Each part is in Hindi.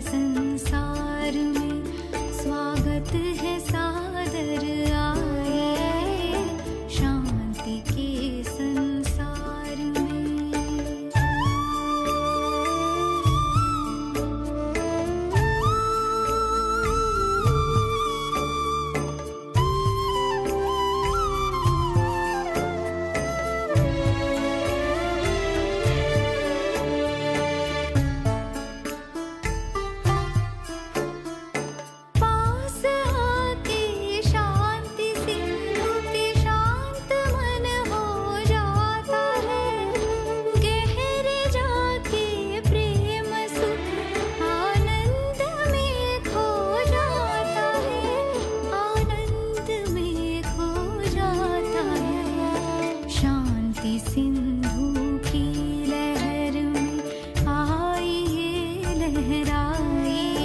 संसार में स्वागत है सादर आइए शांति के संसार में। पास आके शांति सिंधु के शांत मन हो जाता है, गहरे जाके प्रेम सुख आनंद में खो जाता है, आनंद में खो जाता है। शांति सिंधु की लहर में आइए लहराइए,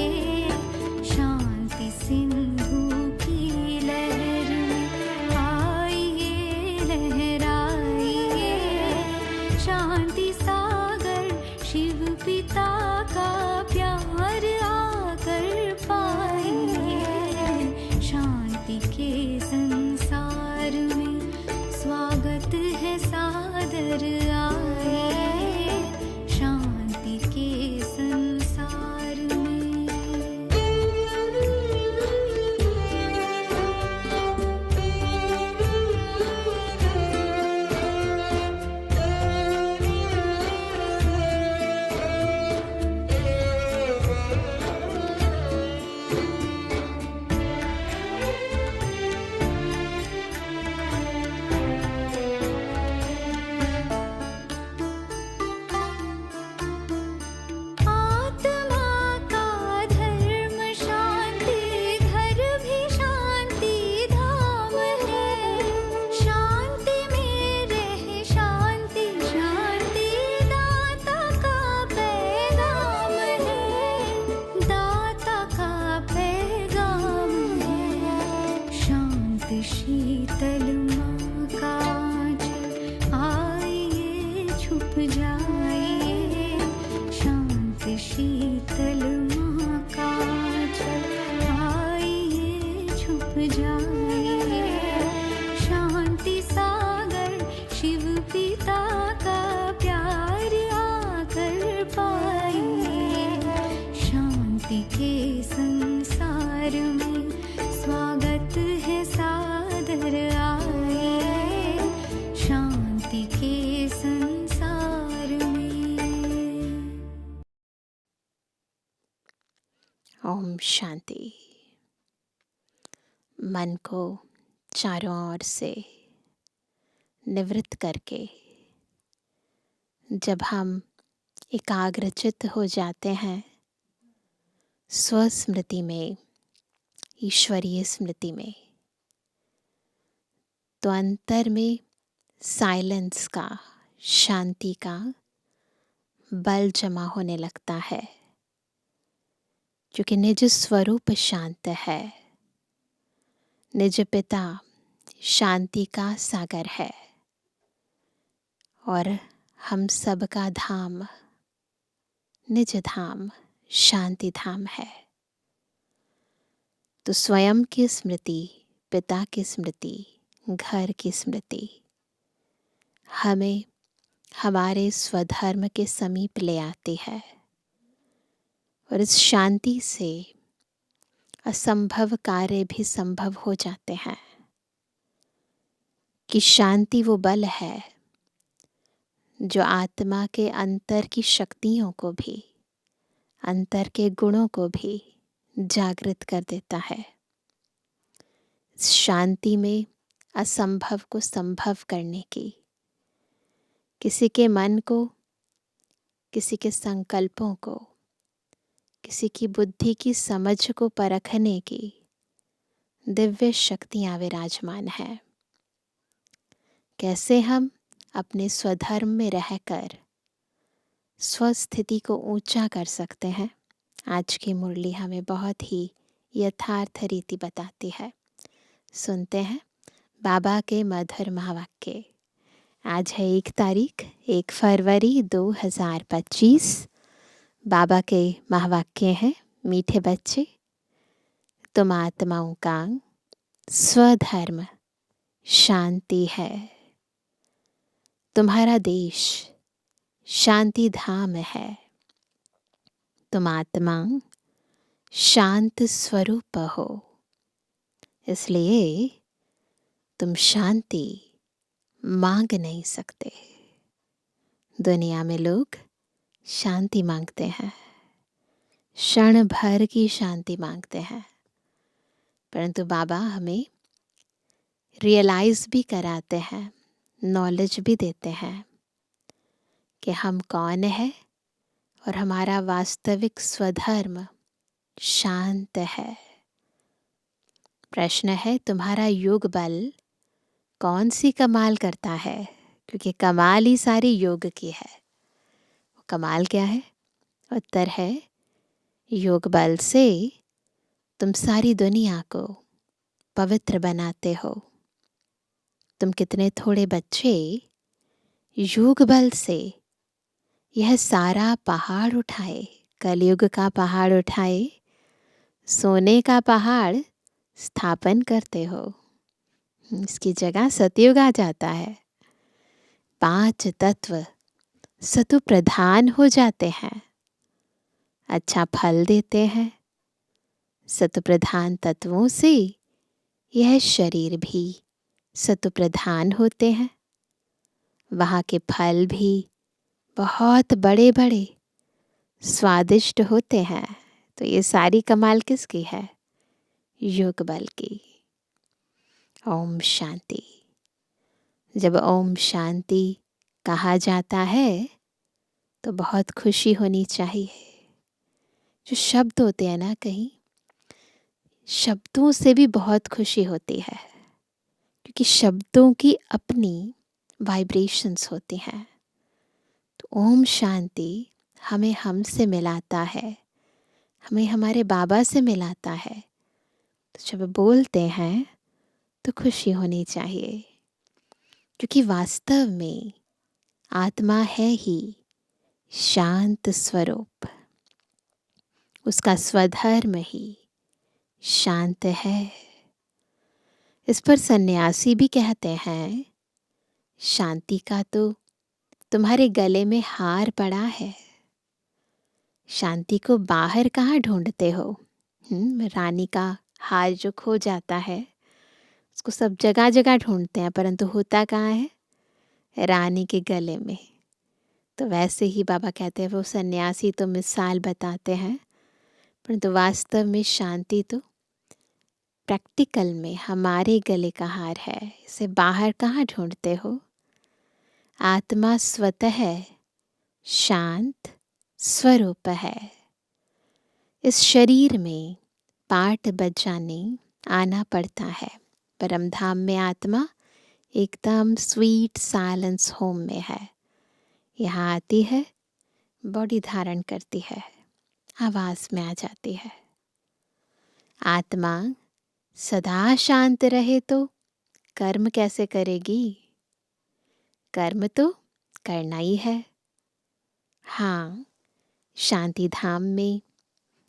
शांति सिंधु की लहर में आइए लहराइए, शांति सागर शिव पिता का प्यार आकर पाइए, शांति के संसार में स्वागत है सादर आइए शांति के संसार में। आत्मा का धर्म शांति घर भी शांति धाम है, शांति में रहे शांति शांति दाता का पैगाम है, दाता का पैगाम है। शांत शीतल माँ का आंचल आइए छुप जाइए, शांत शीतल माँ का आंचल आइए छुप जाइए, शांति सागर शिव पिता का प्यार आकर पाइए, शांति के संसार में स्वागत है सादर आइए शांति के संसार में। ओम शांति। मन को चारों ओर से निवृत्त करके जब हम एकाग्रचित्त हो जाते हैं स्वस्मृति में, ईश्वरीय स्मृति में, तो अंतर में साइलेंस का, शांति का बल जमा होने लगता है, क्योंकि निज स्वरूप शांत है, निज पिता शांति का सागर है और हम सबका धाम निज धाम शांति धाम है। तो स्वयं की स्मृति, पिता की स्मृति, घर की स्मृति हमें हमारे स्वधर्म के समीप ले आती है और इस शांति से असंभव कार्य भी संभव हो जाते हैं। कि शांति वो बल है जो आत्मा के अंतर की शक्तियों को भी, अंतर के गुणों को भी जागृत कर देता है। शांति में असंभव को संभव करने की, किसी के मन को, किसी के संकल्पों को, किसी की बुद्धि की समझ को परखने की दिव्य शक्तियां विराजमान है। कैसे हम अपने स्वधर्म में रहकर स्वस्थिति को ऊंचा कर सकते हैं, आज की मुरली हमें बहुत ही यथार्थ रीति बताती है। सुनते हैं बाबा के मधुर महावाक्य। आज है 1 फरवरी 2025। बाबा के महावाक्य हैं, मीठे बच्चे, तुम आत्माओं का स्वधर्म शांति है। तुम्हारा देश शांति धाम है। तुम आत्मा शांत स्वरूप हो, इसलिए तुम शांति मांग नहीं सकते। दुनिया में लोग शांति मांगते हैं, क्षण भर की शांति मांगते हैं, परंतु बाबा हमें रियलाइज भी कराते हैं, नॉलेज भी देते हैं कि हम कौन है और हमारा वास्तविक स्वधर्म शांत है। प्रश्न है, तुम्हारा योग बल कौन सी कमाल करता है? क्योंकि कमाल ही सारी योग की है। वो कमाल क्या है? उत्तर है, योग बल से तुम सारी दुनिया को पवित्र बनाते हो। तुम कितने थोड़े बच्चे योग बल से यह सारा पहाड़ उठाए, कलयुग का पहाड़ उठाए, सोने का पहाड़ स्थापन करते हो। इसकी जगह सतयुग आ जाता है। 5 तत्व सतु प्रधान हो जाते हैं, अच्छा फल देते हैं। सतु प्रधान तत्वों से यह शरीर भी सतु प्रधान होते हैं। वहाँ के फल भी बहुत बड़े बड़े स्वादिष्ट होते हैं। तो ये सारी कमाल किसकी है? योग बल की। ओम शांति। जब ओम शांति कहा जाता है तो बहुत खुशी होनी चाहिए। जो शब्द होते हैं ना, कहीं शब्दों से भी बहुत खुशी होती है, क्योंकि शब्दों की अपनी वाइब्रेशंस होती हैं। तो ओम शांति हमें हमसे मिलाता है, हमें हमारे बाबा से मिलाता है। तो जब बोलते हैं तो खुशी होनी चाहिए, क्योंकि वास्तव में आत्मा है ही शांत स्वरूप। उसका स्वधर्म ही शांत है। इस पर सन्यासी भी कहते हैं, शांति का तो तुम्हारे गले में हार पड़ा है। शांति को बाहर कहाँ ढूंढते हो? रानी का हार जो खो जाता है, उसको सब जगह जगह ढूंढते हैं, परंतु होता कहाँ है? रानी के गले में। तो वैसे ही बाबा कहते हैं, वो सन्यासी तो मिसाल बताते हैं, परंतु वास्तव में शांति तो प्रैक्टिकल में हमारे गले का हार है। इसे बाहर कहाँ ढूंढते हो? आत्मा स्वतः शांत स्वरूप है। इस शरीर में पाठ बजाने आना पड़ता है। परम धाम में आत्मा एकदम स्वीट साइलेंस होम में है। यहाँ आती है, बॉडी धारण करती है, आवाज में आ जाती है। आत्मा सदा शांत रहे तो कर्म कैसे करेगी? कर्म तो करना ही है। हाँ, शांति धाम में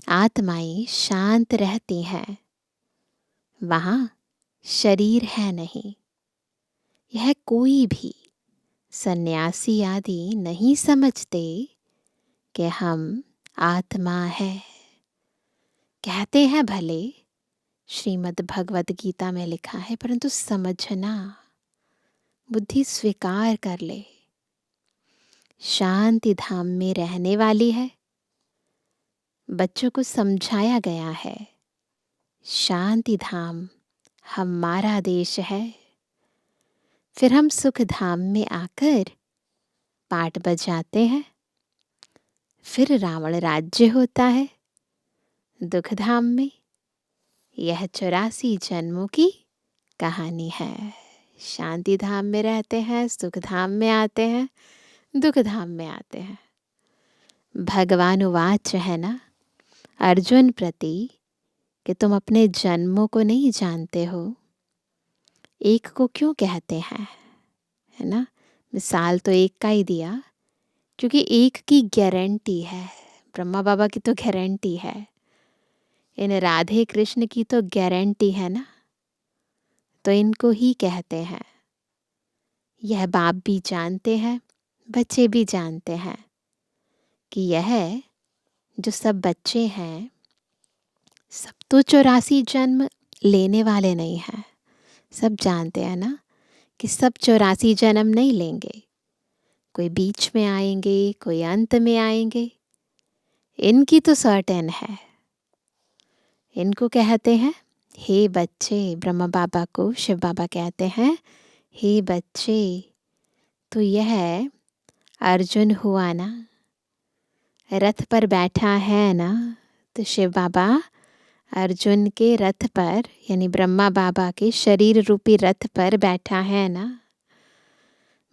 आत्माएं शांत रहती हैं। वहाँ शरीर है नहीं। यह कोई भी सन्यासी आदि नहीं समझते कि हम आत्मा है। कहते हैं भले, श्रीमद् भगवद गीता में लिखा है, परंतु समझना, बुद्धि स्वीकार कर ले। शांति धाम में रहने वाली है। बच्चों को समझाया गया है, शांति धाम हमारा देश है। फिर हम सुख धाम में आकर पाठ बजाते हैं। फिर रावण राज्य होता है दुख धाम में। यह 84 जन्मों की कहानी है। शांति धाम में रहते हैं, सुख धाम में आते हैं, दुख धाम में आते हैं। भगवान उवाच है ना अर्जुन प्रति, कि तुम अपने जन्मों को नहीं जानते हो, एक को क्यों कहते हैं? है ना, मिसाल तो एक का ही दिया, क्योंकि एक की गारंटी है। ब्रह्मा बाबा की तो गारंटी है, इन राधे कृष्ण की तो गारंटी है ना, तो इनको ही कहते हैं। यह बाप भी जानते हैं, बच्चे भी जानते हैं कि यह जो सब बच्चे हैं सब तो 84 जन्म लेने वाले नहीं हैं। सब जानते हैं ना कि सब 84 जन्म नहीं लेंगे, कोई बीच में आएंगे, कोई अंत में आएंगे। इनकी तो सर्टेन है। इनको कहते हैं हे बच्चे, ब्रह्मा बाबा को शिव बाबा कहते हैं हे बच्चे। तो यह अर्जुन हुआ ना, रथ पर बैठा है ना, तो शिव बाबा अर्जुन के रथ पर यानी ब्रह्मा बाबा के शरीर रूपी रथ पर बैठा है ना।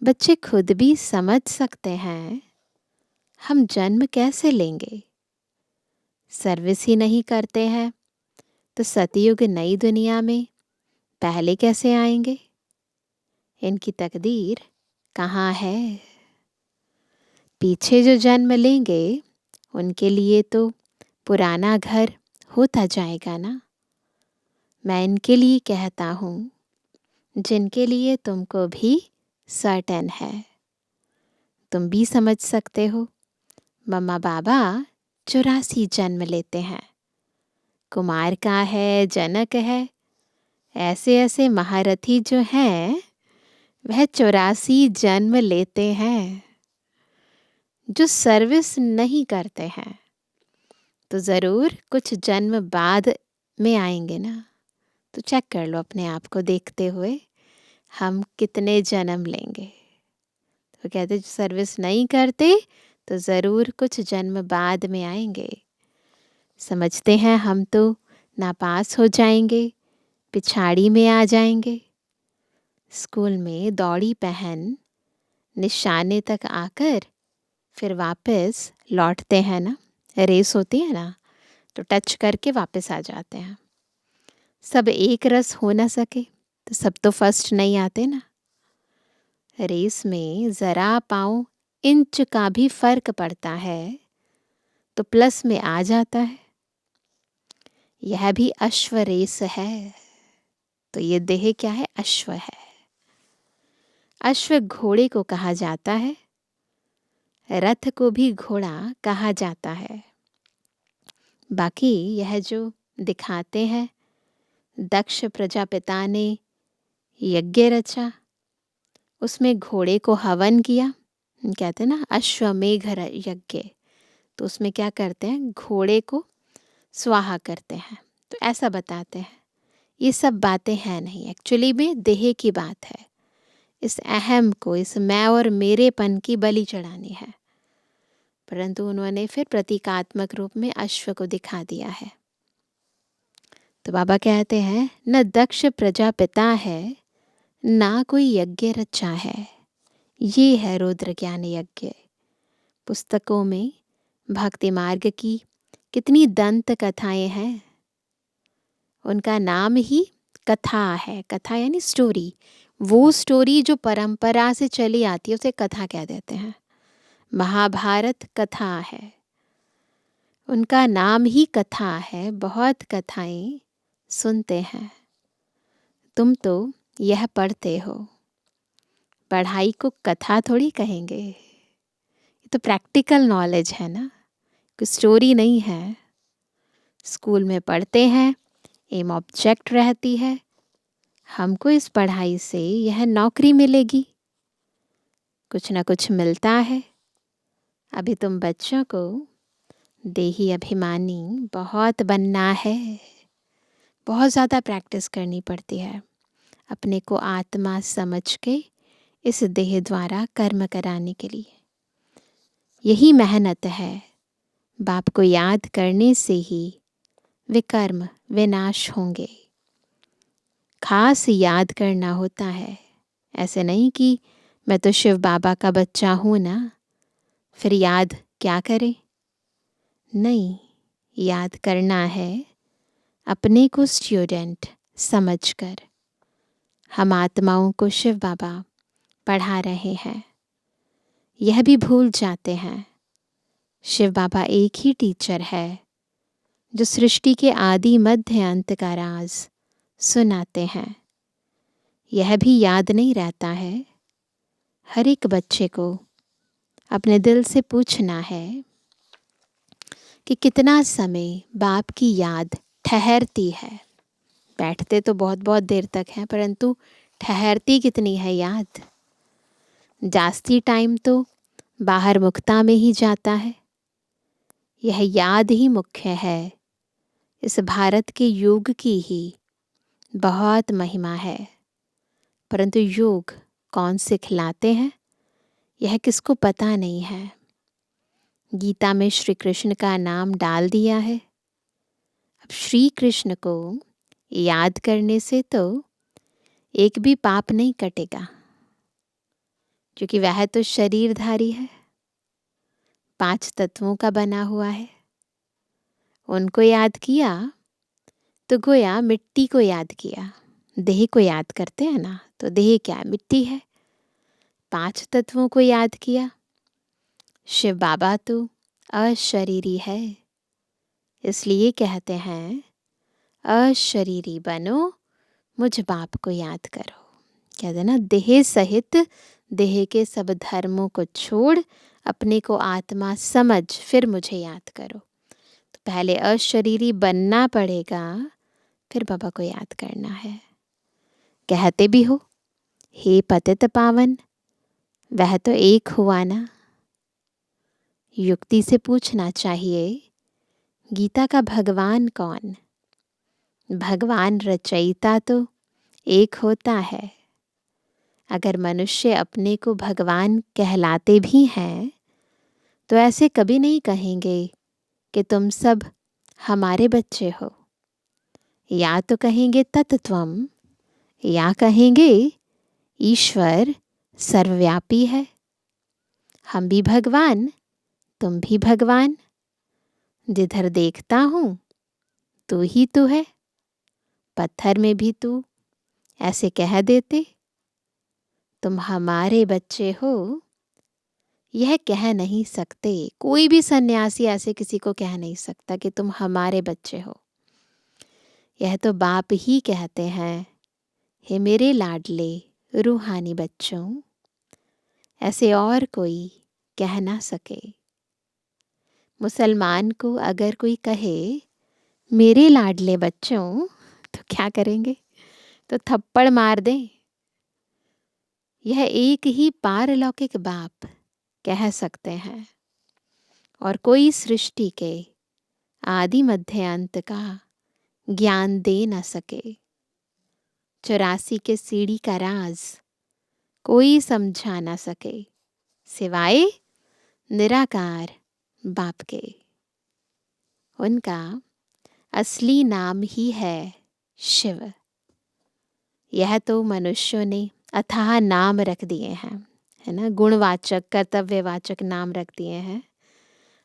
बच्चे खुद भी समझ सकते हैं हम जन्म कैसे लेंगे। सर्विस ही नहीं करते हैं तो सतयुग नई दुनिया में पहले कैसे आएंगे। इनकी तकदीर कहाँ है। पीछे जो जन्म लेंगे उनके लिए तो पुराना घर होता जाएगा ना। मैं इनके लिए कहता हूँ जिनके लिए तुमको भी सर्टेन है। तुम भी समझ सकते हो मम्मा बाबा 84 जन्म लेते हैं। कुमार का है, जनक है, ऐसे ऐसे महारथी जो हैं वह 84 जन्म लेते हैं। जो सर्विस नहीं करते हैं तो ज़रूर कुछ जन्म बाद में आएंगे ना। तो चेक कर लो अपने आप को देखते हुए हम कितने जन्म लेंगे। तो कहते सर्विस नहीं करते तो ज़रूर कुछ जन्म बाद में आएंगे। समझते हैं हम तो नापास हो जाएंगे, पिछाड़ी में आ जाएंगे। स्कूल में दौड़ी पहन निशाने तक आकर फिर वापस लौटते हैं ना। रेस होती है ना, तो टच करके वापस आ जाते हैं। सब एक रस हो ना सके तो सब तो फर्स्ट नहीं आते ना। रेस में ज़रा पाँव इंच का भी फर्क पड़ता है तो प्लस में आ जाता है। यह भी अश्व रेस है। तो ये देह क्या है? अश्व है। अश्व घोड़े को कहा जाता है, रथ को भी घोड़ा कहा जाता है। बाकी यह जो दिखाते हैं दक्ष प्रजापिता ने यज्ञ रचा, उसमें घोड़े को हवन किया। कहते हैं ना अश्वमेघ यज्ञ, तो उसमें क्या करते हैं घोड़े को स्वाहा करते हैं। तो ऐसा बताते हैं। ये सब बातें हैं नहीं, एक्चुअली में देह की बात है। इस अहम को, इस मैं और मेरेपन की बलि चढ़ानी है। परंतु उन्होंने फिर प्रतीकात्मक रूप में अश्व को दिखा दिया है। तो बाबा कहते हैं न दक्ष प्रजापिता है, ना कोई यज्ञ रचा है। ये है रुद्र ज्ञान यज्ञ। पुस्तकों में भक्ति मार्ग की कितनी दंत कथाएं हैं। उनका नाम ही कथा है। कथा यानी स्टोरी। वो स्टोरी जो परंपरा से चली आती है उसे कथा कह देते हैं। महाभारत कथा है, उनका नाम ही कथा है। बहुत कथाएं सुनते हैं। तुम तो यह पढ़ते हो, पढ़ाई को कथा थोड़ी कहेंगे। ये तो प्रैक्टिकल नॉलेज है ना, कोई स्टोरी नहीं है। स्कूल में पढ़ते हैं, एम ऑब्जेक्ट रहती है, हमको इस पढ़ाई से यह नौकरी मिलेगी, कुछ ना कुछ मिलता है। अभी तुम बच्चों को देही अभिमानी बहुत बनना है। बहुत ज़्यादा प्रैक्टिस करनी पड़ती है अपने को आत्मा समझ के इस देह द्वारा कर्म कराने के लिए। यही मेहनत है। बाप को याद करने से ही विकर्म विनाश होंगे। खास याद करना होता है। ऐसे नहीं कि मैं तो शिव बाबा का बच्चा हूँ ना, फिर याद क्या करें। नहीं, याद करना है अपने को स्टूडेंट समझकर। हम आत्माओं को शिव बाबा पढ़ा रहे हैं, यह भी भूल जाते हैं। शिव बाबा एक ही टीचर है जो सृष्टि के आदि मध्य अंत का राज सुनाते हैं। यह भी याद नहीं रहता है। हर एक बच्चे को अपने दिल से पूछना है कि कितना समय बाप की याद ठहरती है। बैठते तो बहुत बहुत देर तक हैं, परंतु ठहरती कितनी है याद। जास्ती टाइम तो बाहर मुक्ता में ही जाता है। यह याद ही मुख्य है। इस भारत के योग की ही बहुत महिमा है, परंतु योग कौन सिखलाते हैं यह किसको पता नहीं है। गीता में श्री कृष्ण का नाम डाल दिया है। अब श्री कृष्ण को याद करने से तो एक भी पाप नहीं कटेगा, क्योंकि वह तो शरीरधारी है, 5 तत्वों का बना हुआ है। उनको याद किया तो गोया मिट्टी को याद किया। देह को याद करते हैं ना, तो देह क्या है? मिट्टी है। 5 तत्वों को याद किया। शिव बाबा तो अशरीरी है, इसलिए कहते हैं अशरीरी बनो, मुझ बाप को याद करो। कहते हैं ना, देह सहित देह के सब धर्मों को छोड़ अपने को आत्मा समझ फिर मुझे याद करो। तो पहले अशरीरी बनना पड़ेगा, फिर बाबा को याद करना है। कहते भी हो हे पतित पावन, वह तो एक हुआ ना। युक्ति से पूछना चाहिए, गीता का भगवान कौन? भगवान रचयिता तो एक होता है। अगर मनुष्य अपने को भगवान कहलाते भी हैं तो ऐसे कभी नहीं कहेंगे कि तुम सब हमारे बच्चे हो। या तो कहेंगे तत्त्वम, या कहेंगे ईश्वर सर्वव्यापी है, हम भी भगवान तुम भी भगवान, जिधर देखता हूँ तू ही तू है, पत्थर में भी तू, ऐसे कह देते। तुम हमारे बच्चे हो यह कह नहीं सकते। कोई भी सन्यासी ऐसे किसी को कह नहीं सकता कि तुम हमारे बच्चे हो। यह तो बाप ही कहते हैं, हे मेरे लाडले रूहानी बच्चों। ऐसे और कोई कह ना सके। मुसलमान को अगर कोई कहे मेरे लाडले बच्चों, तो क्या करेंगे? तो थप्पड़ मार दें। यह एक ही पारलौकिक बाप कह सकते हैं, और कोई सृष्टि के आदि मध्य अंत का ज्ञान दे न सके। 84 के सीढ़ी का राज कोई समझा न सके, सिवाय निराकार बाप के। उनका असली नाम ही है शिव। यह तो मनुष्यों ने अथाह नाम रख दिए हैं, है ना, गुणवाचक कर्तव्यवाचक नाम रख दिए हैं।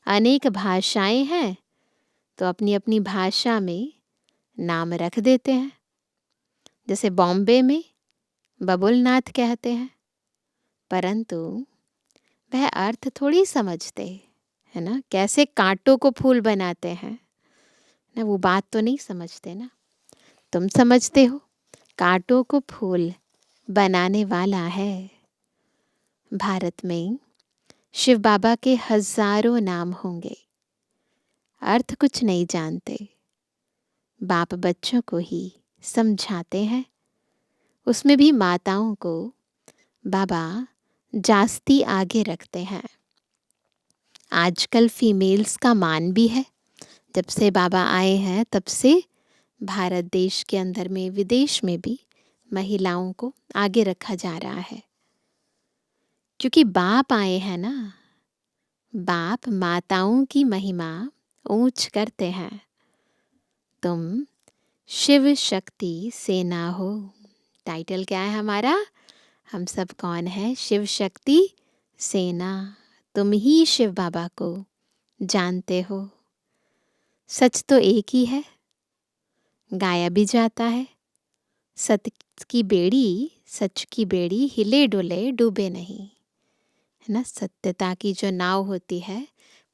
अनेक भाषाएं हैं तो अपनी अपनी भाषा में नाम रख देते हैं। जैसे बॉम्बे में बबुलनाथ कहते हैं, परंतु वह अर्थ थोड़ी समझते, है ना। कैसे कांटों को फूल बनाते हैं ना, वो बात तो नहीं समझते ना। तुम समझते हो, कांटों को फूल बनाने वाला है। भारत में शिव बाबा के हजारों नाम होंगे, अर्थ कुछ नहीं जानते। बाप बच्चों को ही समझाते हैं। उसमें भी माताओं को बाबा जास्ती आगे रखते हैं। आजकल फीमेल्स का मान भी है। जब से बाबा आए हैं तब से भारत देश के अंदर में विदेश में भी महिलाओं को आगे रखा जा रहा है, क्योंकि बाप आए हैं ना। बाप माताओं की महिमा ऊंच करते हैं। तुम शिव शक्ति सेना हो। टाइटल क्या है हमारा? हम सब कौन है? शिव शक्ति सेना। तुम ही शिव बाबा को जानते हो। सच तो एक ही है, गाया भी जाता है। सच की बेड़ी हिले डुले डूबे नहीं, है ना। सत्यता की जो नाव होती है,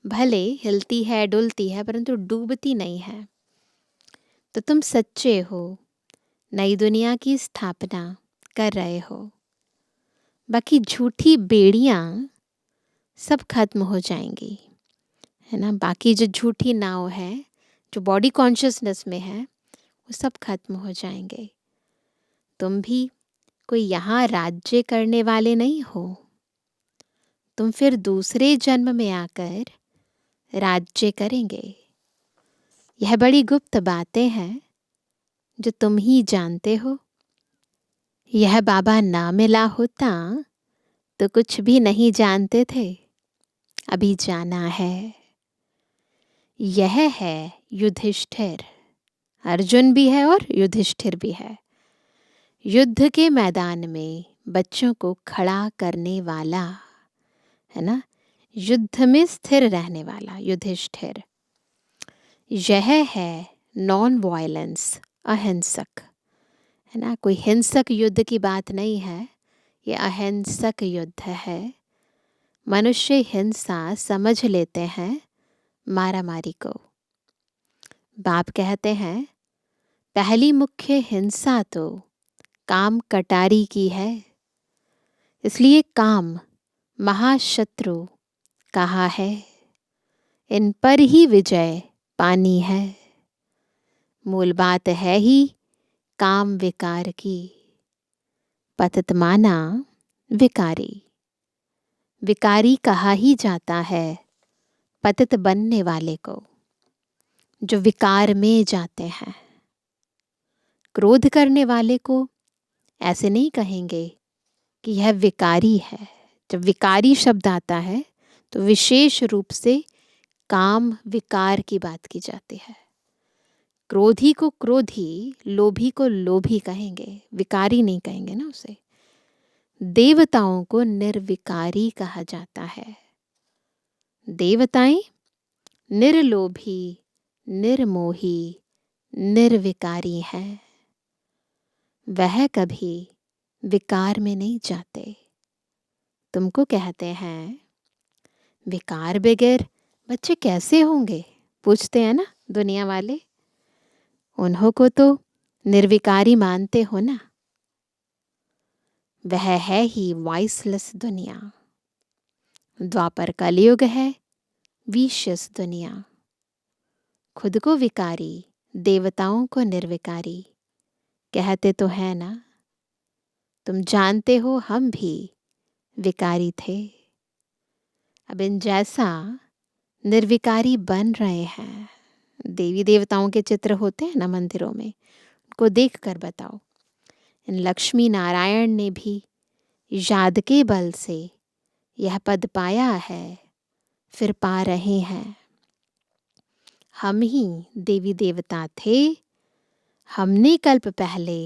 भले हिलती है डुलती है परंतु डूबती नहीं है। तो तुम सच्चे हो, नई दुनिया की स्थापना कर रहे हो। बाकी झूठी बेड़ियां सब खत्म हो जाएंगी, है ना। बाकी जो झूठी नाव है, जो बॉडी कॉन्शियसनेस में है, वो सब खत्म हो जाएंगे। तुम भी कोई यहाँ राज्य करने वाले नहीं हो। तुम फिर दूसरे जन्म में आकर राज्य करेंगे। यह बड़ी गुप्त बातें हैं जो तुम ही जानते हो। यह बाबा ना मिला होता तो कुछ भी नहीं जानते थे, अभी जाना है। यह है युधिष्ठिर। अर्जुन भी है और युधिष्ठिर भी है। युद्ध के मैदान में बच्चों को खड़ा करने वाला, है ना, युद्ध में स्थिर रहने वाला युधिष्ठिर। यह है नॉन वायलेंस, अहिंसक, है ना। कोई हिंसक युद्ध की बात नहीं है, ये अहिंसक युद्ध है। मनुष्य हिंसा समझ लेते हैं मारामारी को। बाप कहते हैं पहली मुख्य हिंसा तो काम कटारी की है, इसलिए काम महाशत्रु कहा है। इन पर ही विजय पानी है। मूल बात है ही काम विकार की। पतित माना विकारी। विकारी कहा ही जाता है पतित बनने वाले को, जो विकार में जाते हैं। क्रोध करने वाले को ऐसे नहीं कहेंगे कि यह विकारी है। जब विकारी शब्द आता है तो विशेष रूप से काम विकार की बात की जाती है। क्रोधी को क्रोधी, लोभी को लोभी कहेंगे, विकारी नहीं कहेंगे ना उसे। देवताओं को निर्विकारी कहा जाता है। देवताएं निर्लोभी, निर्मोही, निर्विकारी हैं। वह कभी विकार में नहीं जाते। तुमको कहते हैं विकार बगैर बच्चे कैसे होंगे, पूछते हैं ना दुनिया वाले। उन्हों को तो निर्विकारी मानते हो ना। वह है ही वॉइसलेस दुनिया। द्वापर कलयुग है विशस दुनिया। खुद को विकारी, देवताओं को निर्विकारी कहते तो है ना। तुम जानते हो हम भी विकारी थे, अब इन जैसा निर्विकारी बन रहे हैं। देवी देवताओं के चित्र होते हैं ना मंदिरों में, उनको देख कर बताओ। इन लक्ष्मी नारायण ने भी याद के बल से यह पद पाया है, फिर पा रहे हैं। हम ही देवी देवता थे। हमने कल्प पहले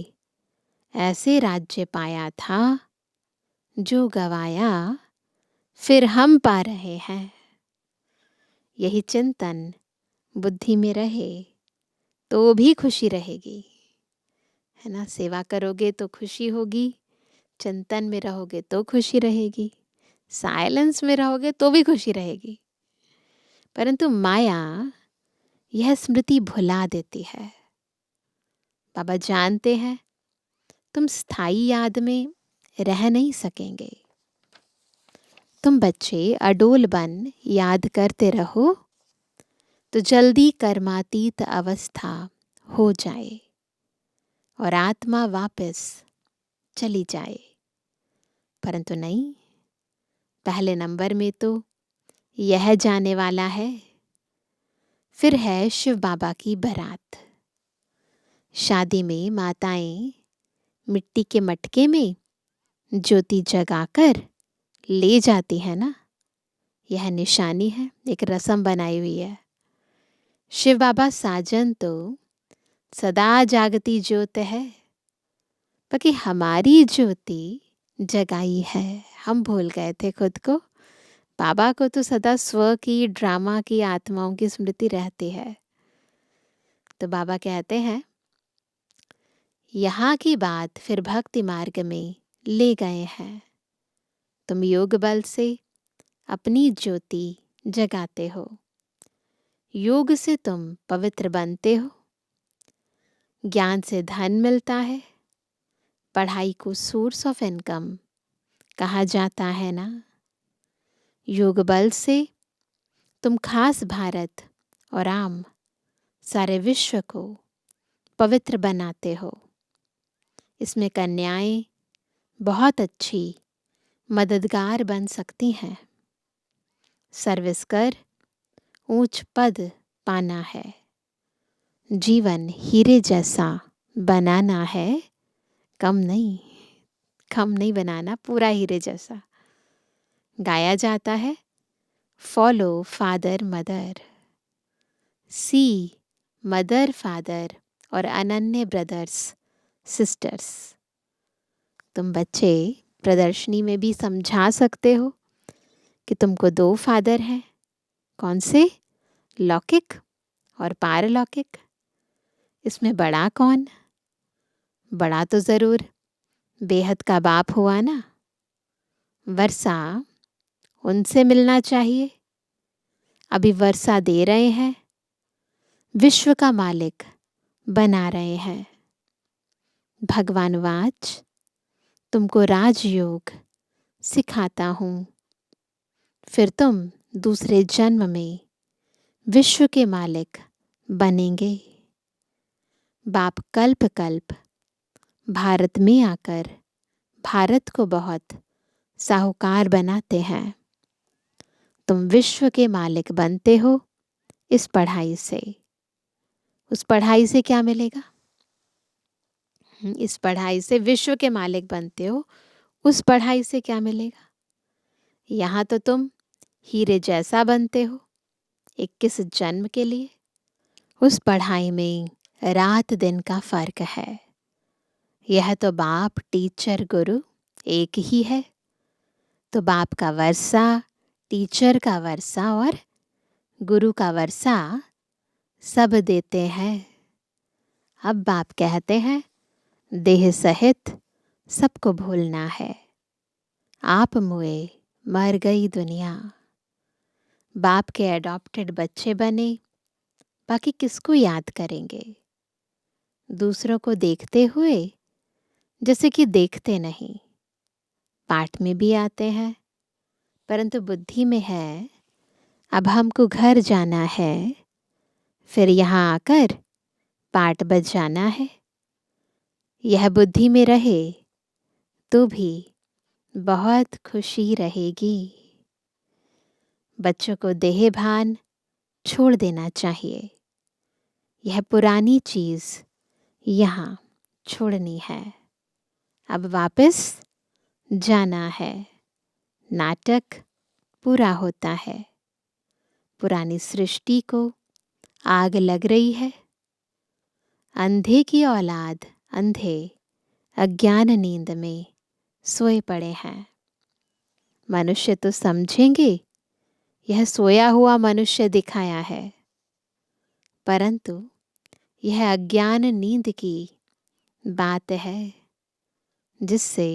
ऐसे राज्य पाया था जो गवाया, फिर हम पा रहे हैं। यही चिंतन बुद्धि में रहे तो भी खुशी रहेगी, है ना। सेवा करोगे तो खुशी होगी, चिंतन में रहोगे तो खुशी रहेगी, साइलेंस में रहोगे तो भी खुशी रहेगी। परंतु माया यह स्मृति भुला देती है। बाबा जानते हैं तुम स्थायी याद में रह नहीं सकेंगे। तुम बच्चे अडोल बन याद करते रहो तो जल्दी कर्मातीत अवस्था हो जाए और आत्मा वापस चली जाए। परंतु नहीं, पहले नंबर में तो यह जाने वाला है। फिर है शिव बाबा की बारात। शादी में माताएं मिट्टी के मटके में ज्योति जगाकर ले जाती है ना। यह निशानी है, एक रस्म बनाई हुई है। शिव बाबा साजन तो सदा जागती ज्योत है, बाकी हमारी ज्योति जगाई है। हम भूल गए थे खुद को। बाबा को तो सदा स्व की, ड्रामा की, आत्माओं की स्मृति रहती है। तो बाबा कहते हैं यहाँ की बात फिर भक्ति मार्ग में ले गए हैं। तुम योग बल से अपनी ज्योति जगाते हो। योग से तुम पवित्र बनते हो। ज्ञान से धन मिलता है। पढ़ाई को सोर्स ऑफ इनकम कहा जाता है ना। योग बल से तुम खास भारत और आम सारे विश्व को पवित्र बनाते हो। इसमें कन्याएं बहुत अच्छी मददगार बन सकती हैं। सर्विस कर ऊंच पद पाना है। जीवन हीरे जैसा बनाना है। कम नहीं बनाना, पूरा हीरे जैसा। गाया जाता है, फॉलो फादर मदर, सी मदर फादर और अनन्य ब्रदर्स सिस्टर्स। तुम बच्चे प्रदर्शनी में भी समझा सकते हो कि तुमको 2 फादर हैं। कौन से? लौकिक और पारलौकिक। इसमें बड़ा कौन? बड़ा तो ज़रूर बेहद का बाप हुआ ना। वर्षा उनसे मिलना चाहिए। अभी वर्षा दे रहे हैं, विश्व का मालिक बना रहे हैं। भगवान वाच तुमको राजयोग सिखाता हूँ, फिर तुम दूसरे जन्म में विश्व के मालिक बनेंगे। बाप कल्प कल्प भारत में आकर भारत को बहुत साहूकार बनाते हैं। तुम विश्व के मालिक बनते हो इस पढ़ाई से। उस पढ़ाई से क्या मिलेगा? इस पढ़ाई से विश्व के मालिक बनते हो। उस पढ़ाई से क्या मिलेगा? यहाँ तो तुम हीरे जैसा बनते हो 21 जन्म के लिए। उस पढ़ाई में रात दिन का फर्क है। यह तो बाप टीचर गुरु एक ही है। तो बाप का वर्षा, टीचर का वर्षा और गुरु का वर्षा सब देते हैं। अब बाप कहते हैं, देह सहित सबको भूलना है। आप मुए मर गई दुनिया। बाप के अडॉप्टेड बच्चे बने, बाकी किसको याद करेंगे? दूसरों को देखते हुए जैसे कि देखते नहीं। पाठ में भी आते हैं, परंतु बुद्धि में है अब हमको घर जाना है, फिर यहाँ आकर पाठ बजाना है। यह बुद्धि में रहे तो भी बहुत खुशी रहेगी। बच्चों को देह भान छोड़ देना चाहिए। यह पुरानी चीज़ यहाँ छोड़नी है। अब वापस जाना है। नाटक पूरा होता है। पुरानी सृष्टि को आग लग रही है। अंधे की औलाद अंधे अज्ञान नींद में सोए पड़े हैं। मनुष्य तो समझेंगे यह सोया हुआ मनुष्य दिखाया है, परंतु यह अज्ञान नींद की बात है जिससे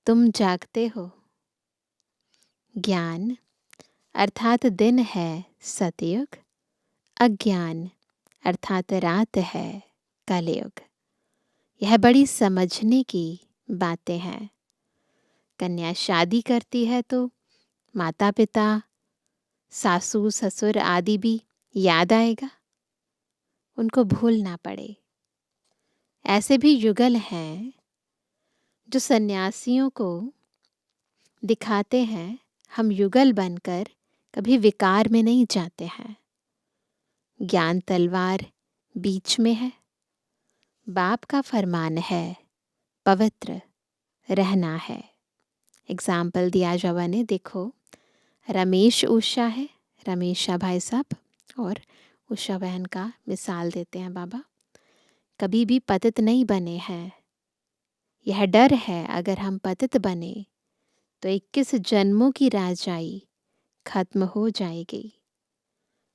तुम जागते हो। ज्ञान अर्थात दिन है सतयुग, अज्ञान अर्थात रात है कलयुग। यह बड़ी समझने की बातें हैं। कन्या शादी करती है तो माता पिता, सासू ससुर आदि भी याद आएगा, उनको भूल ना पड़े। ऐसे भी युगल हैं जो सन्यासियों को दिखाते हैं हम युगल बनकर कभी विकार में नहीं जाते हैं। ज्ञान तलवार बीच में है। बाप का फरमान है पवित्र रहना है। एग्जाम्पल दिया जवा ने, देखो रमेश उषा है, रमेशा भाई साहब और उषा बहन का मिसाल देते हैं बाबा। कभी भी पतित नहीं बने हैं। यह डर है अगर हम पतित बने तो 21 जन्मों की राजाई खत्म हो जाएगी,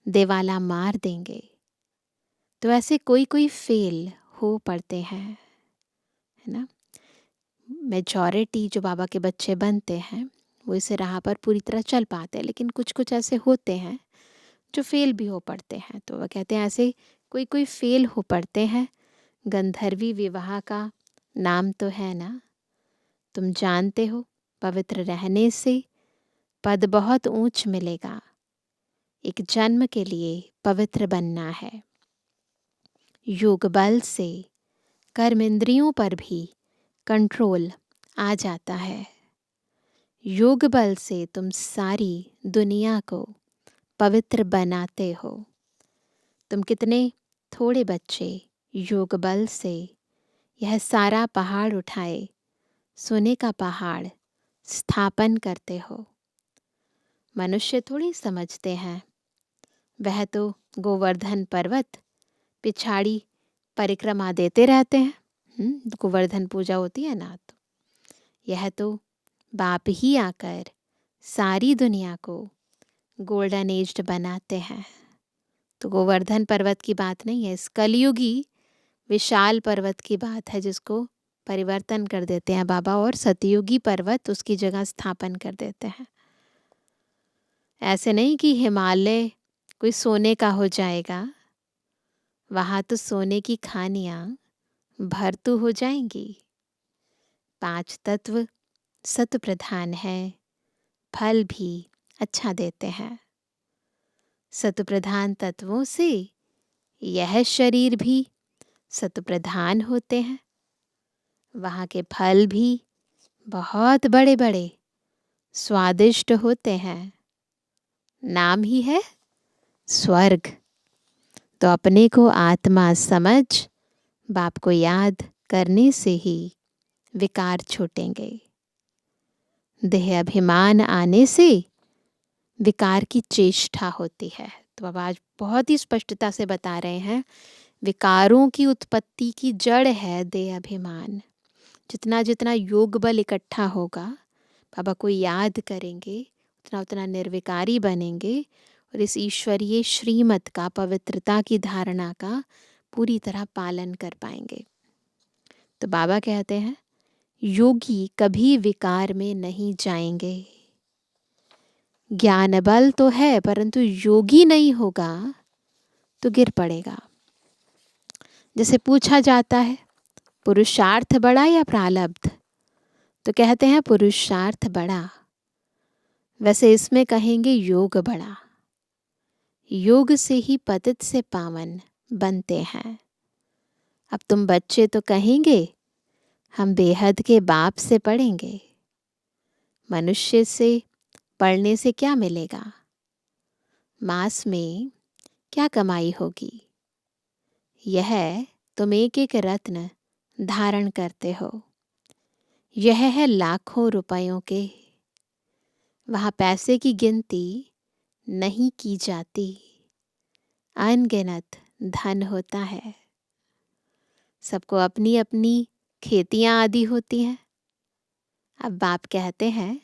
देवाला मार देंगे। तो ऐसे कोई कोई फेल हो पड़ते हैं, है ना। मेजॉरिटी जो बाबा के बच्चे बनते हैं वो इस राह पर पूरी तरह चल पाते हैं, लेकिन कुछ कुछ ऐसे होते हैं जो फेल भी हो पड़ते हैं। तो वह कहते हैं ऐसे कोई कोई फेल हो पड़ते हैं। गंधर्वी विवाह का नाम तो है ना, तुम जानते हो, पवित्र रहने से पद बहुत ऊंच मिलेगा। एक जन्म के लिए पवित्र बनना है। योग बल से कर्म इंद्रियों पर भी कंट्रोल आ जाता है। योग बल से तुम सारी दुनिया को पवित्र बनाते हो। तुम कितने थोड़े बच्चे योग बल से यह सारा पहाड़ उठाए सोने का पहाड़ स्थापन करते हो। मनुष्य थोड़ी समझते हैं, वह तो गोवर्धन पर्वत पिछाड़ी परिक्रमा देते रहते हैं। गोवर्धन पूजा होती है ना, तो यह तो बाप ही आकर सारी दुनिया को गोल्डन एज्ड बनाते हैं। तो गोवर्धन पर्वत की बात नहीं है, इस कलयुगी विशाल पर्वत की बात है जिसको परिवर्तन कर देते हैं बाबा, और सतयुगी पर्वत उसकी जगह स्थापन कर देते हैं। ऐसे नहीं कि हिमालय कोई सोने का हो जाएगा, वहाँ तो सोने की खानियाँ भरतू हो जाएंगी। 5 तत्व सत प्रधान है, फल भी अच्छा देते हैं। सत प्रधान तत्वों से यह शरीर भी सत प्रधान होते हैं। वहाँ के फल भी बहुत बड़े बड़े स्वादिष्ट होते हैं। नाम ही है स्वर्ग। तो अपने को आत्मा समझ बाप को याद करने से ही विकार छूटेंगे। देह अभिमान आने से विकार की चेष्टा होती है। तो अब आज बहुत ही स्पष्टता से बता रहे हैं, विकारों की उत्पत्ति की जड़ है देह अभिमान। जितना जितना योग बल इकट्ठा होगा, बाबा को याद करेंगे, उतना उतना निर्विकारी बनेंगे और इस ईश्वरीय श्रीमत का, पवित्रता की धारणा का पूरी तरह पालन कर पाएंगे। तो बाबा कहते हैं योगी कभी विकार में नहीं जाएंगे। ज्ञान बल तो है परंतु योगी नहीं होगा तो गिर पड़ेगा। जैसे पूछा जाता है पुरुषार्थ बड़ा या प्रारब्ध, तो कहते हैं पुरुषार्थ बड़ा। वैसे इसमें कहेंगे योग बड़ा। योग से ही पतित से पावन बनते हैं। अब तुम बच्चे तो कहेंगे हम बेहद के बाप से पढ़ेंगे। मनुष्य से पढ़ने से क्या मिलेगा? मास में क्या कमाई होगी? यह तुम एक एक रत्न धारण करते हो, यह है लाखों रुपयों के। वहाँ पैसे की गिनती नहीं की जाती, अनगिनत धन होता है। सबको अपनी अपनी खेतियाँ आदि होती हैं। अब बाप कहते हैं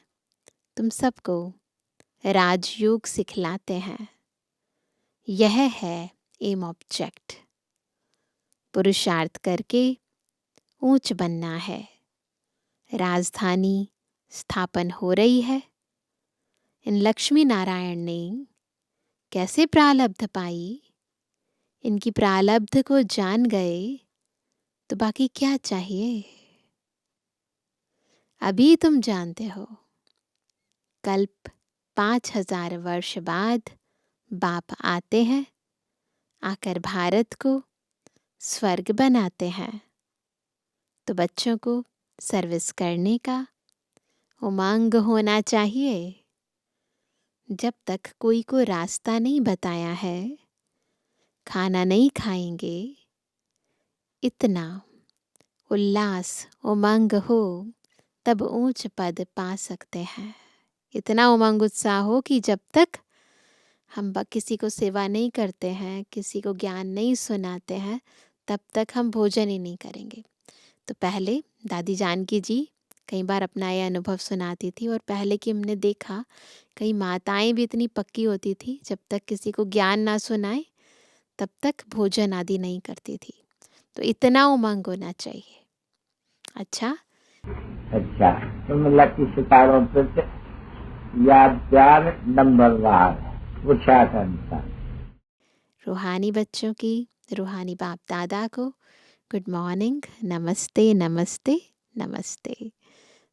तुम सबको राजयोग सिखलाते हैं। यह है एम ऑब्जेक्ट। पुरुषार्थ करके ऊंच बनना है। राजधानी स्थापन हो रही है। इन लक्ष्मी नारायण ने कैसे प्रारब्ध पाई, इनकी प्रारब्ध को जान गए तो बाकी क्या चाहिए। अभी तुम जानते हो कल्प 5000 वर्ष बाद बाप आते हैं, आकर भारत को स्वर्ग बनाते हैं। तो बच्चों को सर्विस करने का उमंग होना चाहिए। जब तक कोई को रास्ता नहीं बताया है, खाना नहीं खाएंगे, इतना उल्लास उमंग हो तब ऊंच पद पा सकते हैं। इतना उमंग उत्साह हो कि जब तक हम किसी को सेवा नहीं करते हैं, किसी को ज्ञान नहीं सुनाते हैं, तब तक हम भोजन ही नहीं करेंगे। तो पहले दादी जानकी जी कई बार अपना यह अनुभव सुनाती थी, और पहले कि हमने देखा कई माताएं भी इतनी पक्की होती थी, जब तक किसी को ज्ञान ना सुनाए तब तक भोजन आदि नहीं करती थी। तो इतना उमंग होना चाहिए। अच्छा तो मतलब कि सितारों पे या प्यार नंबरवार है, पुरुषार्थानुसार। रूहानी बच्चों की, रूहानी बाप दादा को गुड मॉर्निंग, नमस्ते नमस्ते नमस्ते।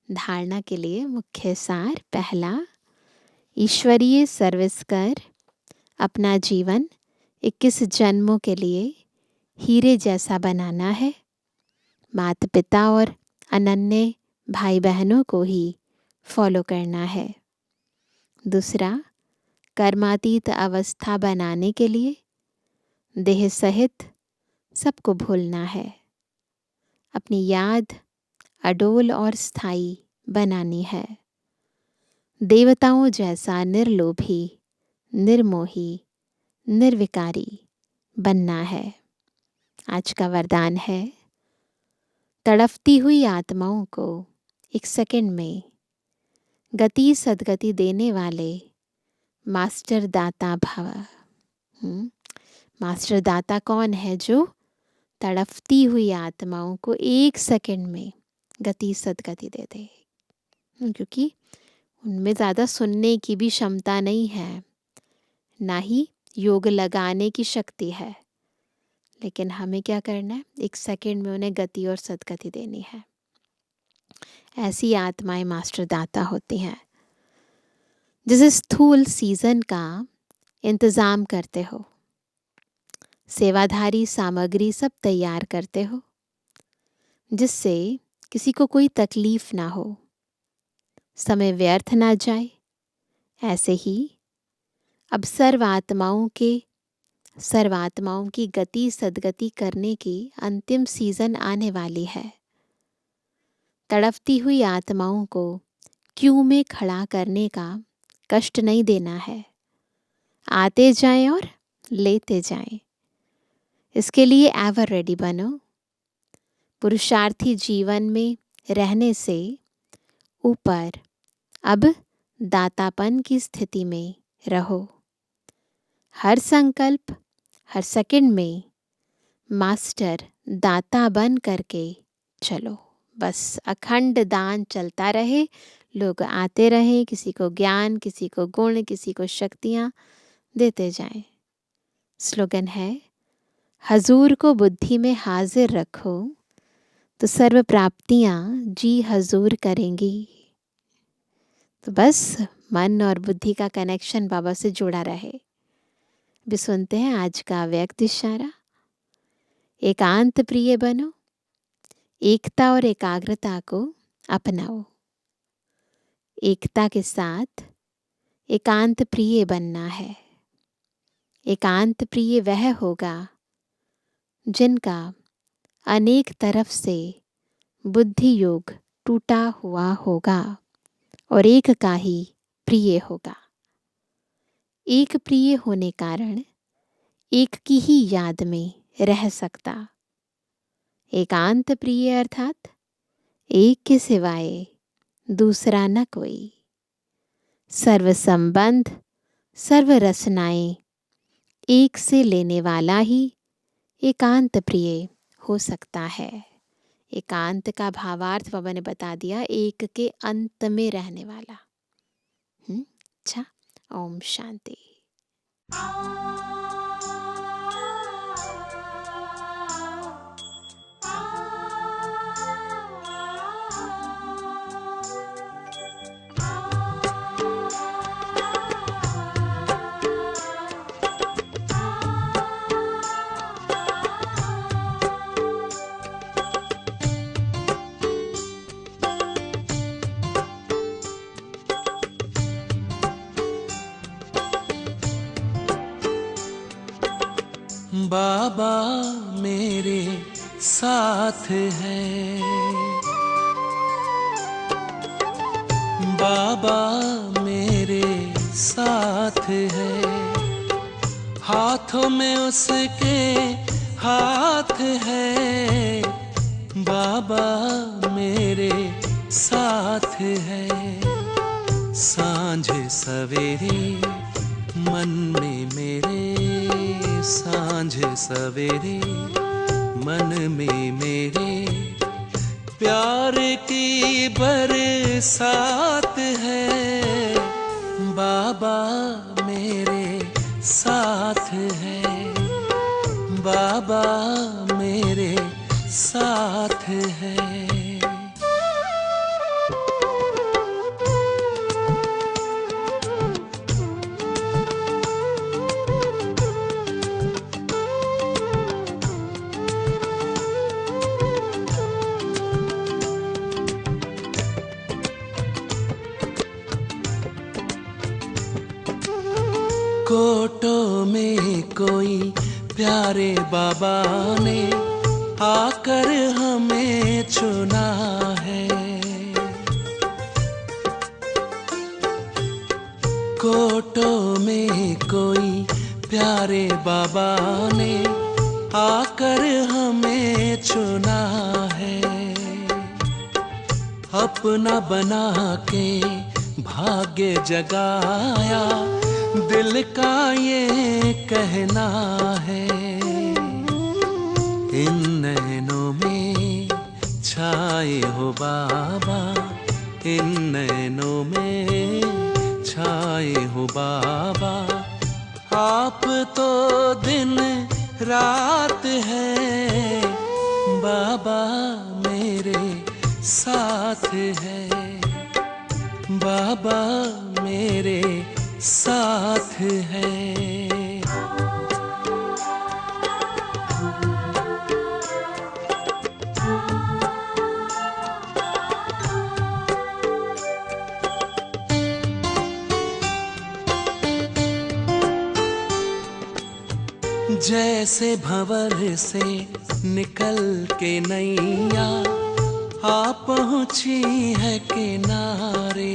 धारणा के लिए मुख्य सार, पहला, ईश्वरीय सर्विस कर अपना जीवन 21 जन्मों के लिए हीरे जैसा बनाना है। माता पिता और अनन्य भाई बहनों को ही फॉलो करना है। दूसरा, कर्मातीत अवस्था बनाने के लिए देह सहित सबको भूलना है। अपनी याद अडोल और स्थायी बनानी है। देवताओं जैसा निर्लोभी, निर्मोही, निर्विकारी बनना है। आज का वरदान है, तड़पती हुई आत्माओं को 1 सेकंड में गति सद्गति देने वाले मास्टर दाता भव। मास्टर दाता कौन है? जो तड़पती हुई आत्माओं को 1 सेकंड में गति सद्गति दे दे। क्योंकि उनमें ज़्यादा सुनने की भी क्षमता नहीं है, ना ही योग लगाने की शक्ति है, लेकिन हमें क्या करना है? 1 सेकंड में उन्हें गति और सद्गति देनी है। ऐसी आत्माएं मास्टर दाता होती हैं। जैसे स्थूल सीजन का इंतज़ाम करते हो, सेवाधारी सामग्री सब तैयार करते हो, जिससे किसी को कोई तकलीफ ना हो, समय व्यर्थ ना जाए। ऐसे ही अब सर्वात्माओं की गति सद्गति करने की अंतिम सीजन आने वाली है। तड़पती हुई आत्माओं को क्यू में खड़ा करने का कष्ट नहीं देना है। आते जाएं और लेते जाएं। इसके लिए एवर रेडी बनो। पुरुषार्थी जीवन में रहने से ऊपर अब दातापन की स्थिति में रहो। हर संकल्प, हर सेकंड में मास्टर दाता बन करके चलो। बस अखंड दान चलता रहे, लोग आते रहे, किसी को ज्ञान, किसी को गुण, किसी को शक्तियाँ देते जाएं। स्लोगन है, हजूर को बुद्धि में हाजिर रखो तो सर्व प्राप्तियाँ जी हजूर करेंगी। तो बस मन और बुद्धि का कनेक्शन बाबा से जुड़ा रहे। भी सुनते हैं आज का व्यक्त इशारा। एकांत प्रिय बनो, एकता और एकाग्रता को अपनाओ। एकता के साथ एकांत प्रिय बनना है। एकांत प्रिय वह होगा जिनका अनेक तरफ से बुद्धि योग टूटा हुआ होगा और एक का ही प्रिय होगा। एक प्रिय होने कारण एक की ही याद में रह सकता। एकांत प्रिय अर्थात एक के सिवाय दूसरा न कोई। सर्व संबंध, सर्व रचनाएं एक से लेने वाला ही एकांत प्रिय हो सकता है। एकांत का भावार्थ बाबा ने बता दिया, एक के अंत में रहने वाला। अच्छा, ओम शांति। बाबा मेरे साथ है, बाबा मेरे साथ है, हाथों में उसके हाथ है, बाबा मेरे साथ है। सांझ सवेरे मन में मेरे, सांझ सवेरे मन में मेरे, प्यार की बरसात है, बाबा मेरे साथ है, बाबा मेरे साथ है। कोटों में कोई प्यारे बाबा ने आकर हमें चुना है, कोटों में कोई प्यारे बाबा ने आकर हमें चुना है। अपना बना के भाग्य जगाया, दिल का ये कहना है। इन नैनों में छाए हो बाबा, इन नैनों में छाए हो बाबा, आप तो दिन रात है, बाबा मेरे साथ है, बाबा मेरे साथ है। जैसे भंवर से निकल के नैया आ पहुंची है किनारे,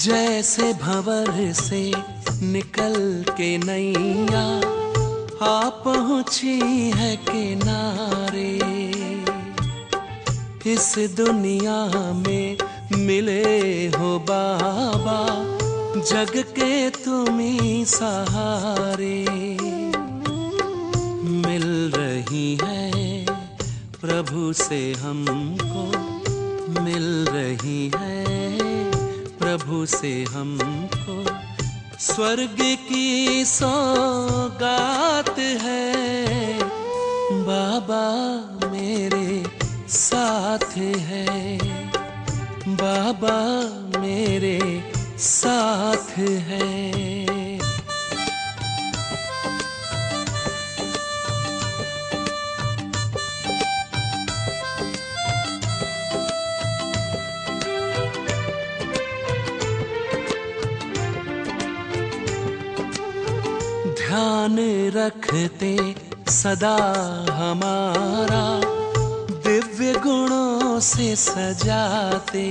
जैसे भंवर से निकल के नैया आ पहुंची है किनारे। इस दुनिया में मिले हो बाबा, जग के तुम्ही सहारे। मिल रही है प्रभु से हमको, मिल रही है प्रभु से हमको, स्वर्ग की सौगात है, बाबा मेरे साथ है, बाबा मेरे साथ है। ध्यान रखते सदा हमारा, दिव्य गुणों से सजाते,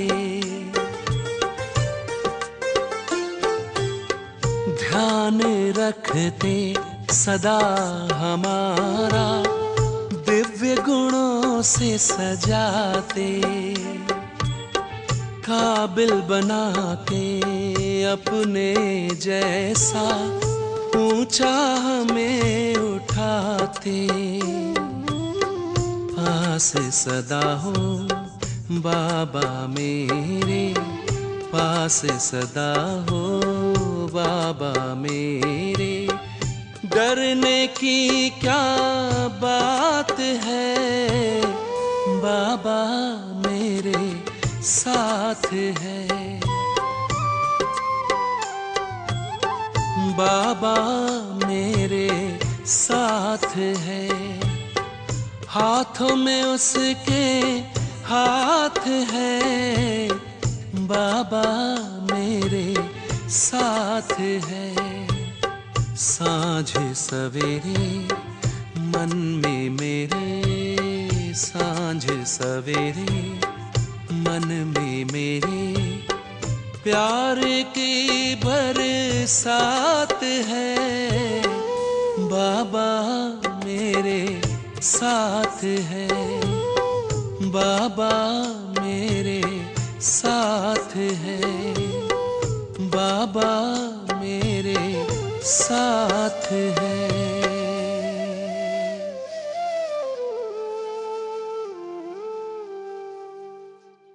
ध्यान रखते सदा हमारा, दिव्य गुणों से सजाते। काबिल बना के अपने जैसा ऊंचा हमें उठाते। पास सदा हो बाबा मेरे, पास सदा हो बाबा मेरे, डरने की क्या बात है, बाबा मेरे साथ है, बाबा मेरे साथ है। हाथों में उसके हाथ है, बाबा मेरे साथ है। साँझ सवेरे मन में मेरे, साँझ सवेरे मन में मेरे, प्यार की बरसात है, बाबा मेरे साथ है, बाबा मेरे साथ है, बाबा मेरे साथ है।